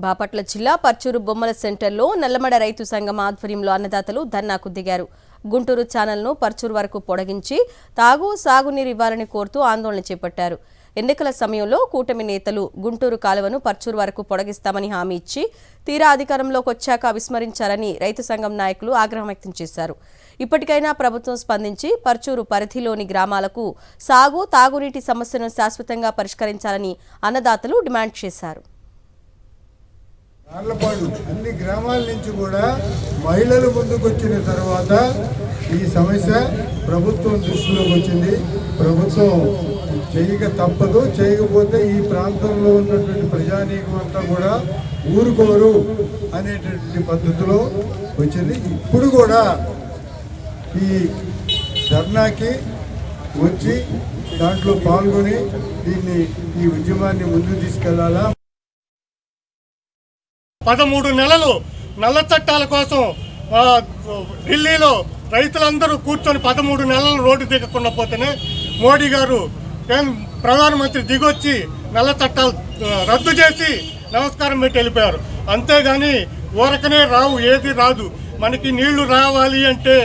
బాపట్ల జిల్లా పర్చూరు బొమ్మల సెంటర్లో నల్లమడ రైతు సంఘం ఆధ్వర్యంలో అన్నదాతలు ధర్నాకు దిగారు. గుంటూరు ఛానల్ను పర్చూరు వరకు పొడిగించి సాగునీరు ఇవ్వాలని కోరుతూ ఆందోళన చేపట్టారు. ఎన్నికల సమయంలో కూటమి నేతలు గుంటూరు కాలువను పర్చూరు వరకు పొడిగిస్తామని హామీ ఇచ్చి తీరా అధికారంలోకి వచ్చాక విస్మరించారని రైతు సంఘం నాయకులు ఆగ్రహం వ్యక్తం చేశారు. ఇప్పటికైనా ప్రభుత్వం స్పందించి పర్చూరు పరిధిలోని గ్రామాలకు తాగునీటి సమస్యను శాశ్వతంగా పరిష్కరించాలని అన్నదాతలు డిమాండ్ చేశారు. అన్ని గ్రామాల నుంచి కూడా మహిళలు ముందుకొచ్చిన తర్వాత ఈ సమస్య ప్రభుత్వం దృష్టిలోకి వచ్చింది. ప్రభుత్వం చేయక తప్పదు, చేయకపోతే ఈ ప్రాంతంలో ఉన్నటువంటి ప్రజానీకం అంతా కూడా ఊరుకోరు అనేటటువంటి పద్ధతిలో వచ్చింది. ఇప్పుడు కూడా ఈ ధర్నాకి వచ్చి దాంట్లో పాల్గొని ఈ ఉద్యమాన్ని ముందుకు తీసుకెళ్లాలా. 13 నెలలు నల్ల చట్టాల కోసం ఢిల్లీలో రైతులందరూ కూర్చొని 13 నెలలు రోడ్డు దిగకుండా పోతేనే మోడీ గారు ప్రధానమంత్రి దిగొచ్చి నల్ల చట్టాలు రద్దు చేసి నమస్కారం పెట్టి వెళ్ళిపోయారు. అంతేగాని ఊరకనే రావు, ఏది రాదు. మనకి నీళ్లు రావాలి అంటే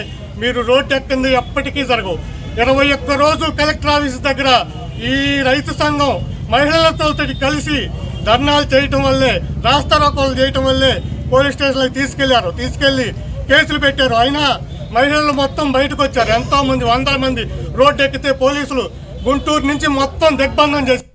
మీరు రోడ్డు ఎక్కింది ఎప్పటికీ జరగవు. 21 రోజు కలెక్టర్ ఆఫీస్ దగ్గర ఈ రైతు సంఘం మహిళలతో కలిసి ధర్నాలు చేయటం వల్లే, రాస్తారోకోలు చేయటం వల్లే పోలీస్ స్టేషన్లకు తీసుకెళ్లి కేసులు పెట్టారు. అయినా మహిళలు మొత్తం బయటకు వచ్చారు. ఎంతో మంది, 100 మంది రోడ్డు ఎక్కితే పోలీసులు గుంటూరు నుంచి మొత్తం దిగ్బంధం చేశారు.